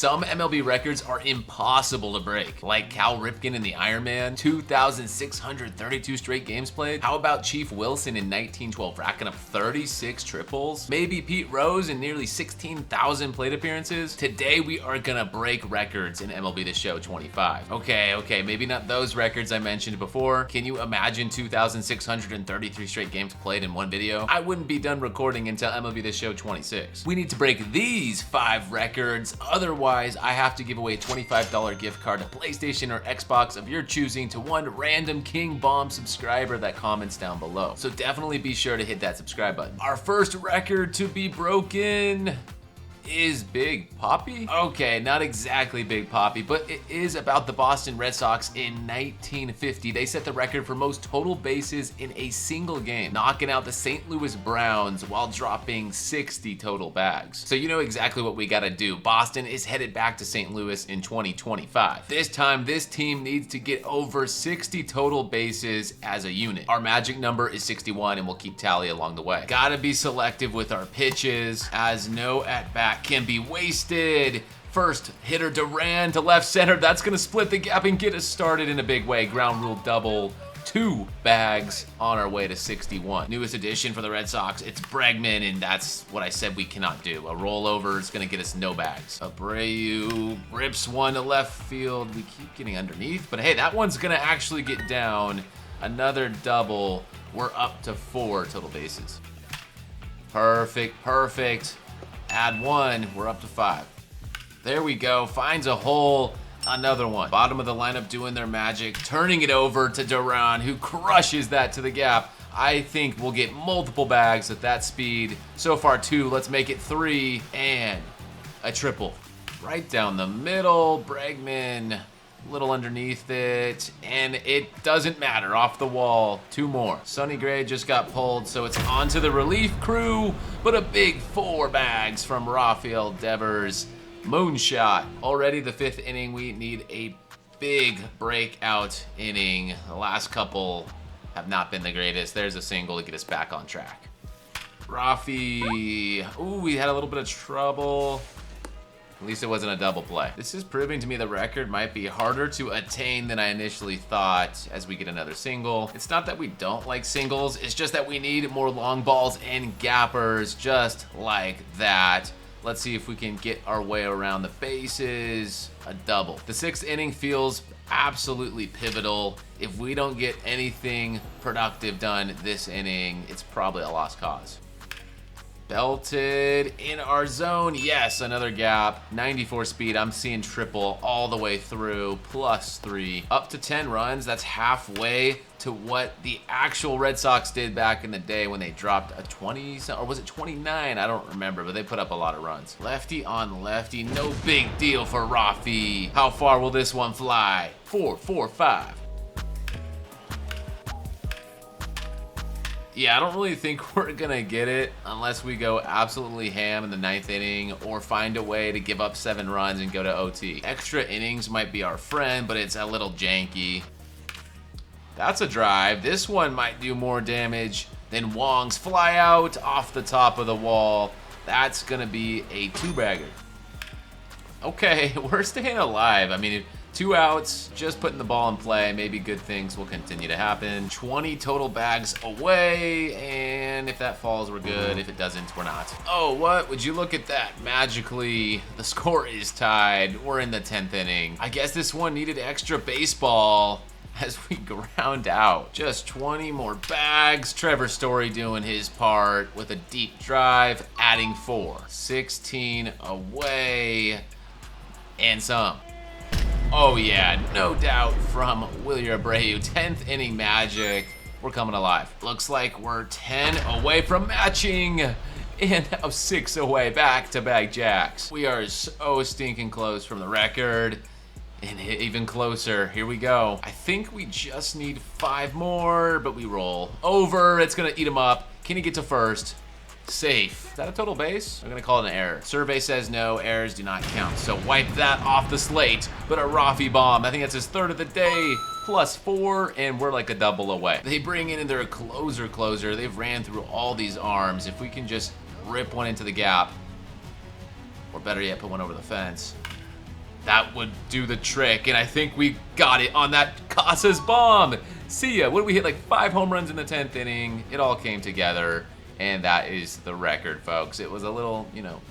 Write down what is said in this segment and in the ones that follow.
Some MLB records are impossible to break, like Cal Ripken in the Ironman, 2,632 straight games played. How about Chief Wilson in 1912 racking up 36 triples? Maybe Pete Rose in nearly 16,000 plate appearances? Today we are gonna break records in MLB the Show 25. Okay, maybe not those records I mentioned before. Can you imagine 2,633 straight games played in one video? I wouldn't be done recording until MLB the Show 26. We need to break these 5 records, otherwise I have to give away a $25 gift card to PlayStation or Xbox of your choosing to one random KingBomb subscriber that comments down below. So definitely be sure to hit that subscribe button. Our first record to be broken is Big Papi? Okay, not exactly Big Papi, but it is about the Boston Red Sox in 1950. They set the record for most total bases in a single game, knocking out the St. Louis Browns while dropping 60 total bags. So you know exactly what we gotta do. Boston is headed back to St. Louis in 2025. This time, this team needs to get over 60 total bases as a unit. Our magic number is 61 and we'll keep tally along the way. Gotta be selective with our pitches, as no at-bat can be wasted. First hitter Duran to left center. That's gonna split the gap and get us started in a big way. Ground rule double. 2 bags on our way to 61. Newest addition for the Red Sox, it's Bregman, and that's what I said we cannot do. A rollover is gonna get us no bags. Abreu rips one to left field. We keep getting underneath, but hey, that one's gonna actually get down. Another double. We're up to 4 total bases. Perfect. Add 1, we're up to 5. There we go, finds a hole, another one. Bottom of the lineup doing their magic, turning it over to Duran, who crushes that to the gap. I think we'll get multiple bags at that speed. So far 2, let's make it 3, and a triple. Right down the middle, Bregman, a little underneath it, and it doesn't matter, off the wall. 2 more. Sonny Gray just got pulled, so it's on to the relief crew, but a big 4 bags from Rafael Devers. Moonshot. Already the 5th inning, we need a big breakout inning. The last couple have not been the greatest. There's a single to get us back on track. Rafi, ooh, we had a little bit of trouble. At least it wasn't a double play. This is proving to me the record might be harder to attain than I initially thought as we get another single. It's not that we don't like singles, it's just that we need more long balls and gappers just like that. Let's see if we can get our way around the bases. A double. The 6th inning feels absolutely pivotal. If we don't get anything productive done this inning, it's probably a lost cause. Belted in our zone. Yes, another gap. 94 speed. I'm seeing triple all the way through. +3. Up to 10 runs. That's halfway to what the actual Red Sox did back in the day when they dropped a 20, or was it 29? I don't remember, but they put up a lot of runs. Lefty on lefty. No big deal for Rafi. How far will this one fly? 4, 4, 5. Yeah, I don't really think we're gonna get it unless we go absolutely ham in the 9th inning or find a way to give up 7 runs and go to OT. Extra innings might be our friend, but it's a little janky. That's a drive. This one might do more damage than Wong's fly out off the top of the wall. That's gonna be a 2-bagger. Okay, we're staying alive. I mean, 2 outs, just putting the ball in play. Maybe good things will continue to happen. 20 total bags away, and if that falls, we're good. If it doesn't, we're not. Oh, what? Would you look at that? Magically, the score is tied. We're in the 10th inning. I guess this one needed extra baseball as we ground out. Just 20 more bags. Trevor Story doing his part with a deep drive, adding 4. 16 away, and some. Oh yeah, no doubt from Wilyer Abreu. 10th inning magic. We're coming alive. Looks like we're 10 away from matching. And now 6 away, back-to-back jacks. We are so stinking close from the record. And even closer, here we go. I think we just need 5 more, but we roll. Over, it's gonna eat him up. Can he get to first? Safe. Is that a total base? I'm gonna call it an error. Survey says no, errors do not count. So wipe that off the slate. But a Rafi bomb, I think that's his 3rd of the day. +4, and we're like a double away. They bring in their closer. They've ran through all these arms. If we can just rip one into the gap, or better yet, put one over the fence. That would do the trick, and I think we got it on that Casas bomb. See ya. What did we hit? Like 5 home runs in the 10th inning. It all came together, and that is the record, folks. It was a little,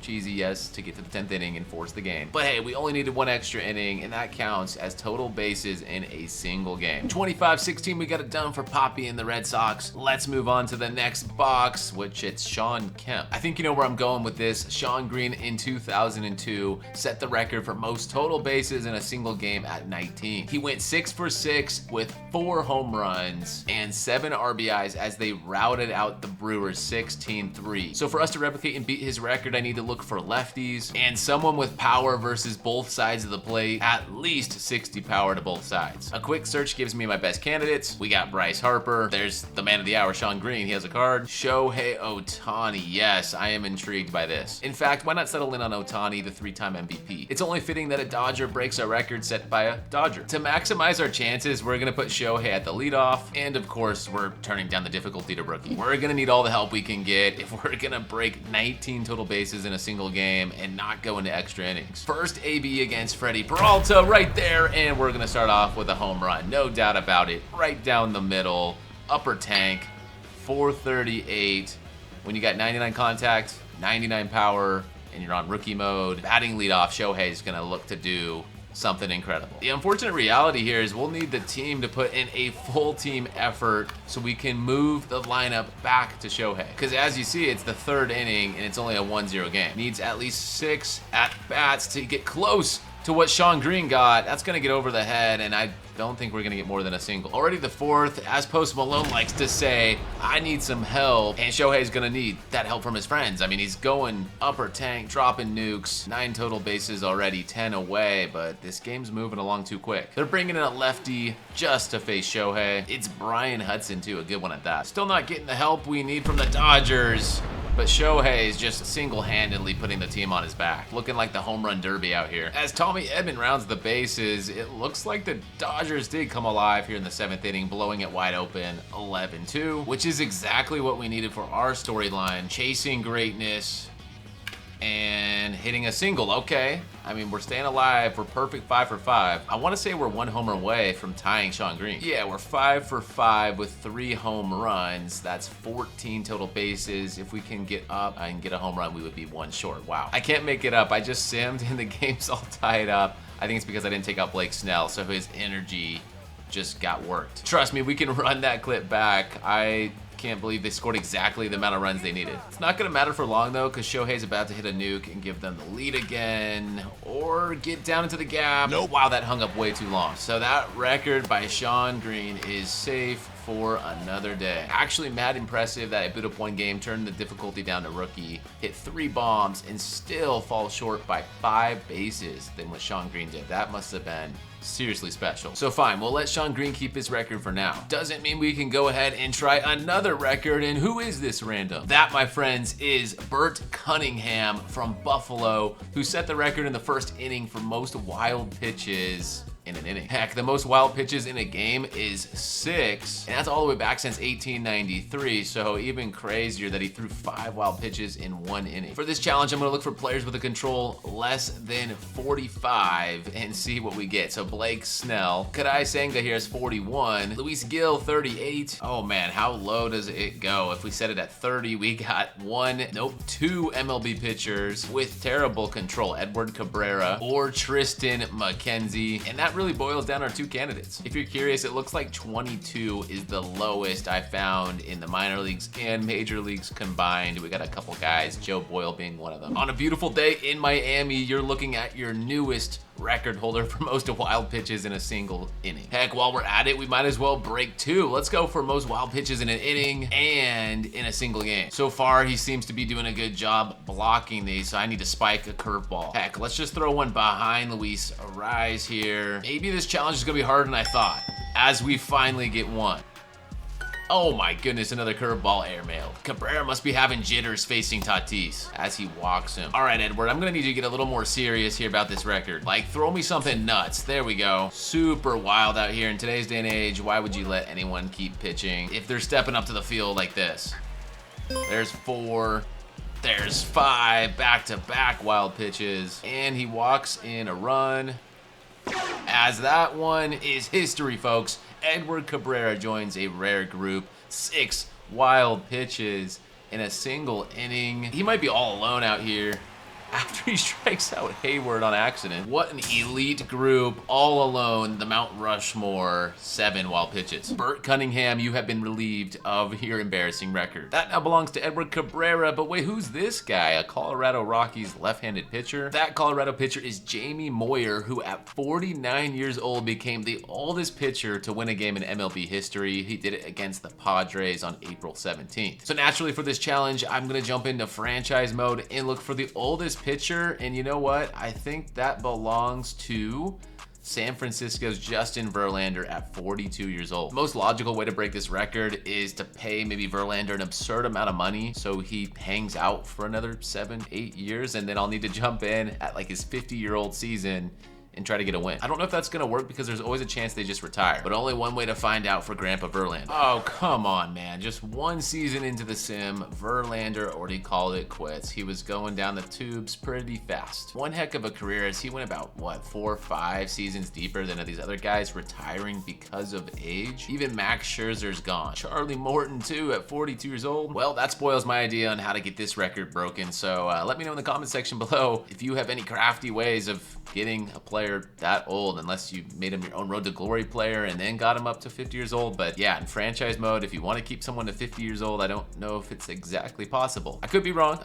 cheesy, yes, to get to the 10th inning and force the game. But hey, we only needed 1 extra inning, and that counts as total bases in a single game. 25-16, we got it done for Poppy and the Red Sox. Let's move on to the next box, which it's Sean Kemp. I think you know where I'm going with this. Sean Green in 2002 set the record for most total bases in a single game at 19. He went 6 for 6 with 4 home runs and 7 RBIs as they routed out the Brewers 16-3. So for us to replicate and beat his record, I need to look for lefties and someone with power versus both sides of the plate, at least 60 power to both sides. A quick search gives me my best candidates. We got Bryce Harper. There's the man of the hour, Sean Green. He has a card. Shohei Ohtani. Yes, I am intrigued by this. In fact, why not settle in on Ohtani, the 3-time MVP? It's only fitting that a Dodger breaks a record set by a Dodger. To maximize our chances, we're gonna put Shohei at the leadoff, and of course, we're turning down the difficulty to rookie. We're gonna need all the help we can get if we're gonna break 19 total bases in a single game and not go into extra innings. First AB against Freddie Peralta right there, and we're gonna start off with a home run. No doubt about it. Right down the middle, upper tank, 438. When you got 99 contact, 99 power, and you're on rookie mode, batting leadoff, Shohei's gonna look to do something incredible. The unfortunate reality here is we'll need the team to put in a full team effort so we can move the lineup back to Shohei. Because as you see, it's the 3rd inning and it's only a 1-0 game. Needs at least 6 at-bats to get close to what Sean Green got. That's gonna get over the head, and I don't think we're gonna get more than a single. Already the 4th, as Post Malone likes to say, I need some help, and Shohei's gonna need that help from his friends. I mean, he's going upper tank, dropping nukes, 9 total bases already, 10 away, but this game's moving along too quick. They're bringing in a lefty just to face Shohei. It's Brian Hudson too, a good one at that. Still not getting the help we need from the Dodgers, but Shohei is just single-handedly putting the team on his back. Looking like the home run derby out here. As Tommy Edman rounds the bases, it looks like the Dodgers did come alive here in the 7th inning, blowing it wide open 11-2, which is exactly what we needed for our storyline. Chasing greatness and hitting a single. Okay, I mean, we're staying alive. We're perfect 5 for 5. I want to say we're 1 homer away from tying Sean Green. Yeah, we're 5 for 5 with 3 home runs. That's 14 total bases. If we can get up and get a home run, we would be 1 short. Wow. I can't make it up. I just simmed and the game's all tied up. I think it's because I didn't take out Blake Snell, so his energy just got worked. Trust me, we can run that clip back. I can't believe they scored exactly the amount of runs they needed. It's not gonna matter for long though, because Shohei's about to hit a nuke and give them the lead again, or get down into the gap. Nope. Wow, that hung up way too long. So that record by Sean Green is safe for another day. Actually, mad impressive that I boot up 1 game, turned the difficulty down to rookie, hit 3 bombs, and still fall short by 5 bases than what Sean Green did. That must have been seriously special. So fine, we'll let Sean Green keep his record for now. Doesn't mean we can go ahead and try another record, and who is this random? That, my friends, is Bert Cunningham from Buffalo, who set the record in the 1st inning for most wild pitches in an inning. Heck, the most wild pitches in a game is 6, and that's all the way back since 1893, so even crazier that he threw 5 wild pitches in 1 inning. For this challenge, I'm gonna look for players with a control less than 45 and see what we get. So Blake Snell, Kadai Senga here is 41, Luis Gil 38. Oh man, how low does it go? If we set it at 30, we got 2 MLB pitchers with terrible control, Edward Cabrera or Tristan McKenzie, and that really boils down our 2 candidates. If you're curious, it looks like 22 is the lowest I found in the minor leagues and major leagues combined. We got a couple guys, Joe Boyle being one of them. On a beautiful day in Miami, you're looking at your newest record holder for most wild pitches in a single inning. Heck, while we're at it, we might as well break 2. Let's go for most wild pitches in an inning and in a single game. So far, he seems to be doing a good job blocking these, so I need to spike a curveball. Heck, let's just throw one behind Luis Arise here. Maybe this challenge is gonna be harder than I thought, as we finally get one. Oh my goodness, another curveball airmail. Cabrera must be having jitters facing Tatis as he walks him. All right, Edward, I'm gonna need you to get a little more serious here about this record. Like, throw me something nuts. There we go. Super wild out here in today's day and age. Why would you let anyone keep pitching if they're stepping up to the field like this? There's 4. There's 5 back-to-back wild pitches, and he walks in a run. As that one is history, folks. Edward Cabrera joins a rare group. 6 wild pitches in a single inning. He might be all alone out here after he strikes out Hayward on accident. What an elite group, all alone, the Mount Rushmore, 7 wild pitches. Bert Cunningham, you have been relieved of your embarrassing record. That now belongs to Edward Cabrera, but wait, who's this guy? A Colorado Rockies left-handed pitcher? That Colorado pitcher is Jamie Moyer, who at 49 years old became the oldest pitcher to win a game in MLB history. He did it against the Padres on April 17th. So naturally for this challenge, I'm gonna jump into franchise mode and look for the oldest pitcher, and you know what? I think that belongs to San Francisco's Justin Verlander at 42 years old. Most logical way to break this record is to pay maybe Verlander an absurd amount of money so he hangs out for another 7-8 years, and then I'll need to jump in at like his 50-year-old season and try to get a win. I don't know if that's gonna work because there's always a chance they just retire, but only one way to find out for Grandpa Verlander. Oh, come on, man. Just one season into the sim, Verlander already called it quits. He was going down the tubes pretty fast. One heck of a career as he went about, what, 4 or 5 seasons deeper than these other guys, retiring because of age. Even Max Scherzer's gone. Charlie Morton, too, at 42 years old. Well, that spoils my idea on how to get this record broken, so let me know in the comment section below if you have any crafty ways of getting a player that old, unless you made him your own Road to Glory player and then got him up to 50 years old. But yeah, in franchise mode, if you want to keep someone to 50 years old, I don't know if it's exactly possible. I could be wrong,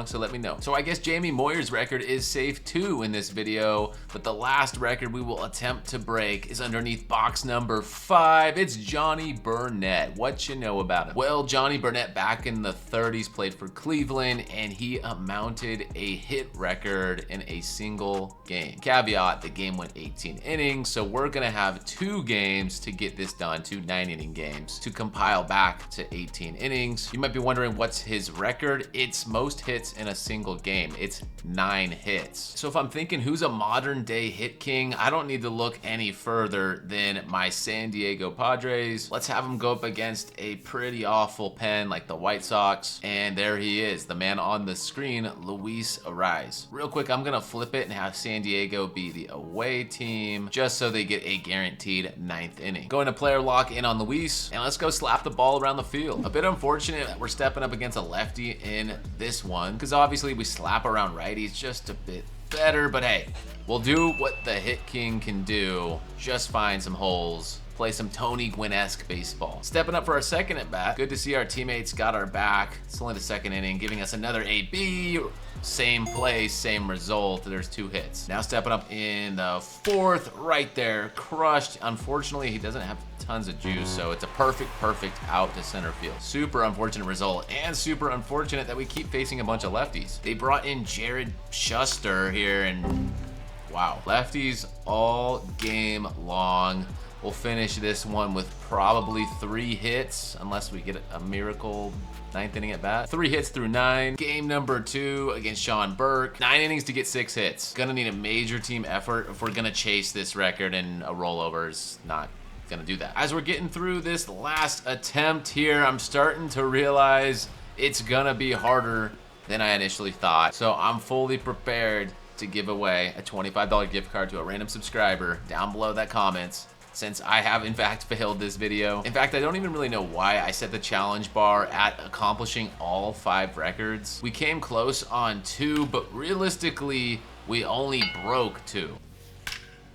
so let me know. So I guess Jamie Moyer's record is safe too in this video, but the last record we will attempt to break is underneath box number 5. It's Johnny Burnett. What you know about him? Well, Johnny Burnett back in the 30s played for Cleveland, and he amounted a hit record in a single game. Caveat, the game went 18 innings, so we're gonna have 2 games to get this done, 2 9-inning games, to compile back to 18 innings. You might be wondering what's his record. It's most hits in a single game. It's 9 hits. So if I'm thinking who's a modern day hit king, I don't need to look any further than my San Diego Padres. Let's have him go up against a pretty awful pen like the White Sox, and there he is, the man on the screen, Luis Ariz. Real quick, I'm gonna flip it and have San Diego be the away team just so they get a guaranteed 9th inning. Going to player lock in on Luis, and let's go slap the ball around the field. A bit unfortunate that we're stepping up against a lefty in this one, because obviously we slap around righties just a bit better, but hey, we'll do what the hit king can do. Just find some holes, play some Tony Gwynn-esque baseball. Stepping up for our second at bat. Good to see our teammates got our back. It's only the 2nd inning, giving us another AB. Same play, same result. There's 2 hits. Now stepping up in the 4th, right there, crushed. Unfortunately, he doesn't have tons of juice, so it's a perfect out to center field. Super unfortunate result, and super unfortunate that we keep facing a bunch of lefties. They brought in Jared Schuster here, and wow, lefties all game long. We'll finish this one with probably 3 hits, unless we get a miracle 9th inning at bat. 3 hits through 9. Game number 2 against Sean Burke. 9 innings to get 6 hits. Gonna need a major team effort if we're gonna chase this record, and a rollover is not gonna do that. As we're getting through this last attempt here, I'm starting to realize it's gonna be harder than I initially thought. So I'm fully prepared to give away a $25 gift card to a random subscriber down below that comments, since I have in fact failed this video. In fact, I don't even really know why I set the challenge bar at accomplishing all 5 records. We came close on 2, but realistically, we only broke 2.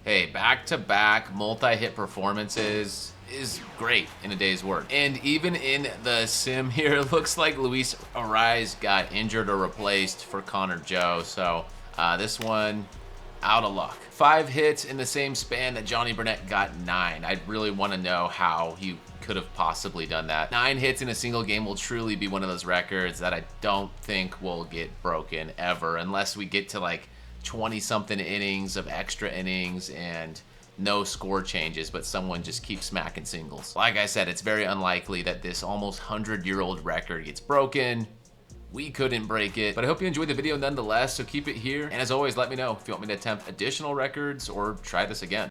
Hey, back-to-back multi-hit performances is great in a day's work. And even in the sim here, it looks like Luis Ariz got injured or replaced for Connor Joe, so this one, out of luck. 5 hits in the same span that Johnny Burnett got 9. I really want to know how he could have possibly done that. 9 hits in a single game will truly be one of those records that I don't think will get broken ever, unless we get to like 20-something innings of extra innings and no score changes, but someone just keeps smacking singles. Like I said, it's very unlikely that this almost 100-year-old record gets broken. We couldn't break it, but I hope you enjoyed the video nonetheless, so keep it here. And as always, let me know if you want me to attempt additional records or try this again.